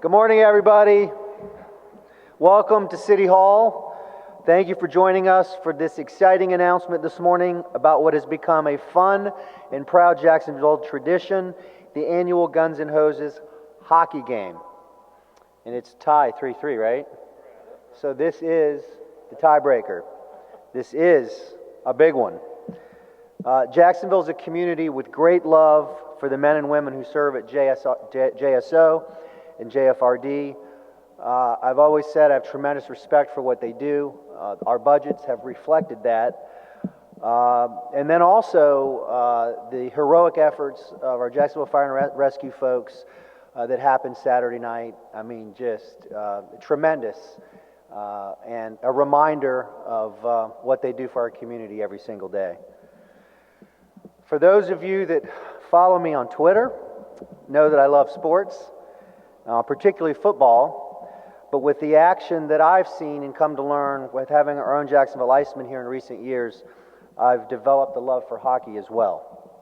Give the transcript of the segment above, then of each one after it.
Good morning, everybody. Welcome to City Hall. Thank you for joining us for this exciting announcement this morning about what has become a fun and proud Jacksonville tradition, the annual Guns N' Hoses hockey game. And it's tie 3-3, right? So this is the tiebreaker. This is a big one. Jacksonville is a community with great love for the men and women who serve at JSO and JFRD. I've always said I have tremendous respect for what they do. Our budgets have reflected that. And then also the heroic efforts of our Jacksonville Fire Rescue folks that happened Saturday night. I mean, just tremendous and a reminder of what they do for our community every single day. For those of you that follow me on Twitter, know that I love sports, particularly football, but with the action that I've seen and come to learn with having our own Jacksonville Icemen here in recent years, I've developed a love for hockey as well.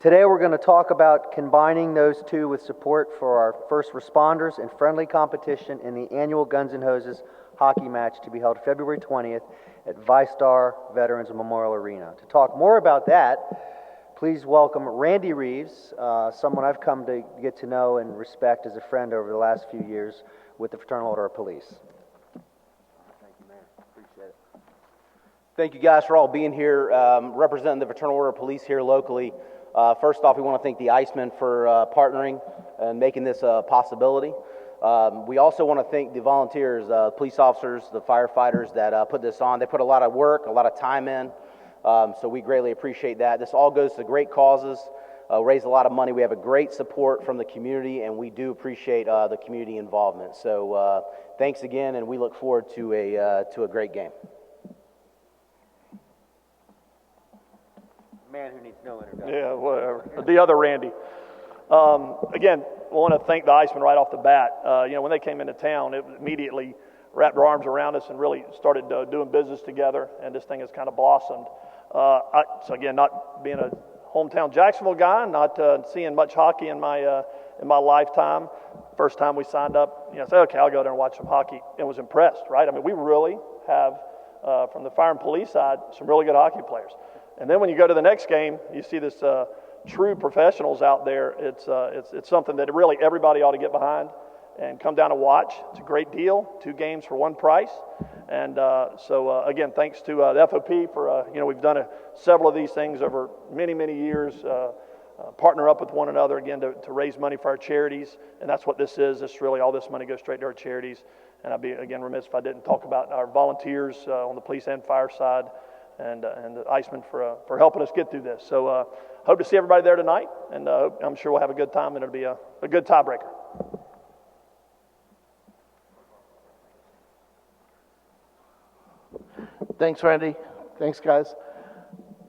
Today we're going to talk about combining those two with support for our first responders and friendly competition in the annual Guns N' Hoses hockey match to be held February 20th at VyStar Veterans Memorial Arena. To talk more about that, please welcome Randy Reeves, someone I've come to get to know and respect as a friend over the last few years with the Fraternal Order of Police. Thank you, Mayor. Appreciate it. Thank you guys for all being here, representing the Fraternal Order of Police here locally. First off, we want to thank the Icemen for partnering and making this a possibility. We also want to thank the volunteers, police officers, the firefighters that put this on. They put a lot of work, a lot of time in, so we greatly appreciate that. This all goes to great causes, raise a lot of money. We have a great support from the community, and we do appreciate the community involvement. So thanks again, and we look forward to a great game. Man who needs no introduction. Yeah, whatever. The other Randy. Again, I want to thank the Icemen right off the bat. When they came into town, it immediately wrapped their arms around us and really started doing business together, and this thing has kind of blossomed. So again, not being a hometown Jacksonville guy, not seeing much hockey in my lifetime. First time we signed up, I said, okay, I'll go there and watch some hockey, and was impressed, right? I mean, we really have, from the fire and police side, some really good hockey players. And then when you go to the next game, you see this true professionals out there. It's something that really everybody ought to get behind and come down and watch. It's a great deal, 2 games for 1 price. And so again, thanks to the FOP for, we've done several of these things over many, many years, partner up with one another, again, to raise money for our charities. And that's what this is. This really, all this money goes straight to our charities. And I'd be, again, remiss if I didn't talk about our volunteers on the police and fire side, and the Icemen for helping us get through this. So hope to see everybody there tonight, and I'm sure we'll have a good time, and it'll be a good tiebreaker. Thanks, Randy. Thanks, guys.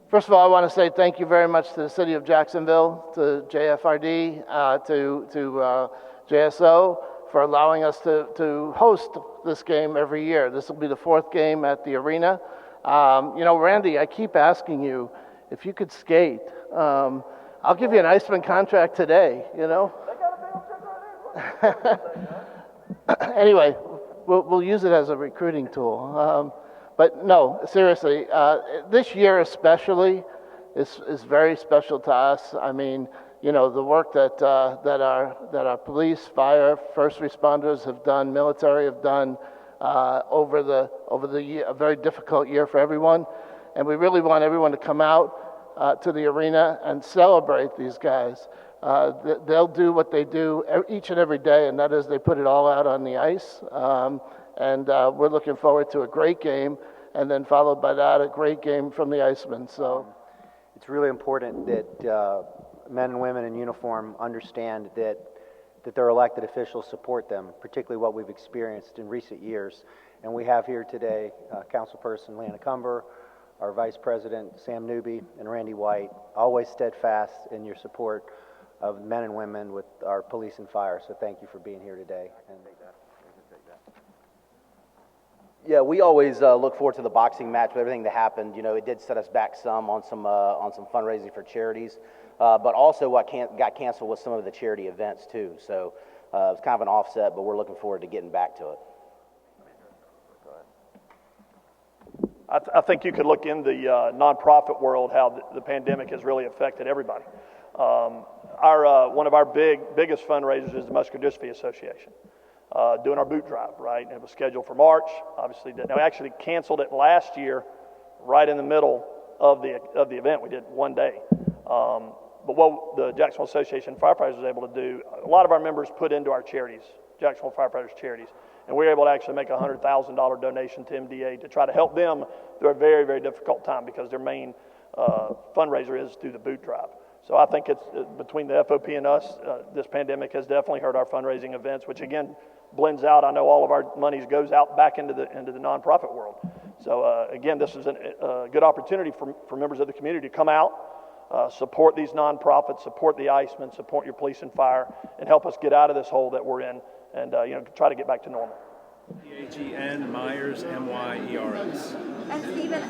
First of all, I want to say thank you very much to the City of Jacksonville, to JFRD, to JSO for allowing us to host this game every year. This will be the 4th game at the arena. Randy, I keep asking you if you could skate. I'll give you an Iceman contract today, They got a big check right there. Anyway, we'll use it as a recruiting tool. But no, seriously, this year especially is very special to us. I mean, the work that our police, fire, first responders have done, military have done over the year, a very difficult year for everyone, and we really want everyone to come out to the arena and celebrate these guys. They'll do what they do each and every day, and that is they put it all out on the ice. And we're looking forward to a great game, and then followed by that, a great game from the Icemen. So it's really important that men and women in uniform understand that their elected officials support them, particularly what we've experienced in recent years. And we have here today Councilperson Lana Cumber, our Vice President Sam Newby, and Randy White, always steadfast in your support of men and women with our police and fire. So thank you for being here today. Yeah, we always look forward to the boxing match with everything that happened. It did set us back some on some fundraising for charities, but also what got canceled was some of the charity events too. So it's kind of an offset, but we're looking forward to getting back to it. I think you could look in the nonprofit world how the pandemic has really affected everybody. One of our biggest fundraisers is the Muscular Dystrophy Association, doing our boot drive, right? And it was scheduled for March. Obviously, we actually canceled it last year, right in the middle of the event. We did one day. But what the Jacksonville Association of Firefighters was able to do, a lot of our members put into our charities, Jacksonville Firefighters charities. And we were able to actually make a $100,000 donation to MDA to try to help them through a very, very difficult time, because their main fundraiser is through the boot drive. So I think it's between the FOP and us, this pandemic has definitely hurt our fundraising events, which again blends out. I know all of our monies goes out back into the nonprofit world. So again, this is a good opportunity for members of the community to come out, support these nonprofits, support the Icemen, support your police and fire, and help us get out of this hole that we're in, and try to get back to normal. P-H-E-N, Myers, M-Y-E-R-S. And Stephen,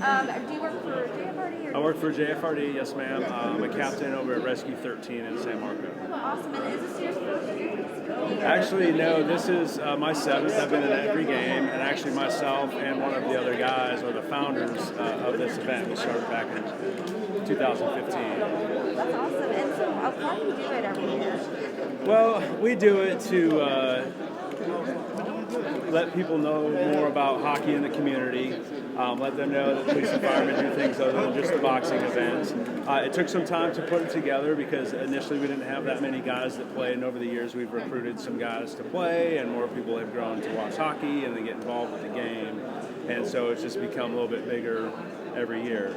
do you work for JFRD? I work for JFRD, yes ma'am. I'm a captain over at Rescue 13 in San Marco. Awesome. And is this your first year? Actually, no, this is my seventh. I've been in every game, and actually myself and one of the other guys are the founders of this event. We started back in 2015. That's awesome. And so why do you do it every year? Well, we do it to let people know more about hockey in the community, let them know that police and firemen do things other than just the boxing events. It took some time to put it together because initially we didn't have that many guys that played, and over the years we've recruited some guys to play, and more people have grown to watch hockey and they get involved with the game, and so it's just become a little bit bigger every year.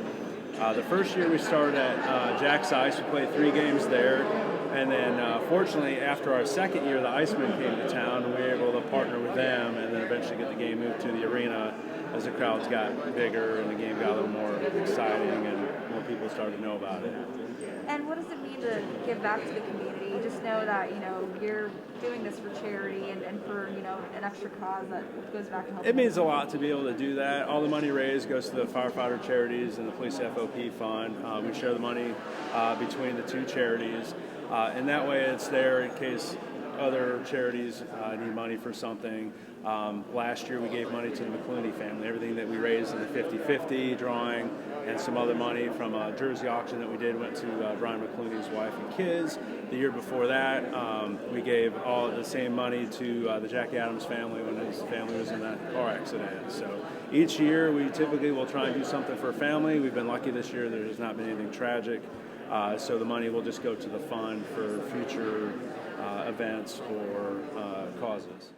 The first year we started at Jack's Ice. We played 3 games there. And then, fortunately, after our second year, the Icemen came to town, and we were able to partner with them and then eventually get the game moved to the arena as the crowds got bigger and the game got a little more exciting and more people started to know about it. And what does it mean to give back to the community? Just know that, you're doing this for charity and for, an extra cause that goes back and helps. It means a lot to be able to do that. All the money raised goes to the firefighter charities and the police FOP fund. We share the money between the 2 charities. And that way it's there in case other charities need money for something. Last year we gave money to the McClooney family. Everything that we raised in the 50-50 drawing and some other money from a jersey auction that we did went to Brian McClooney's wife and kids. The year before that, we gave all the same money to the Jackie Adams family when his family was in that car accident. So each year we typically will try and do something for a family. We've been lucky this year. There has not been anything tragic. So the money will just go to the fund for future events or causes.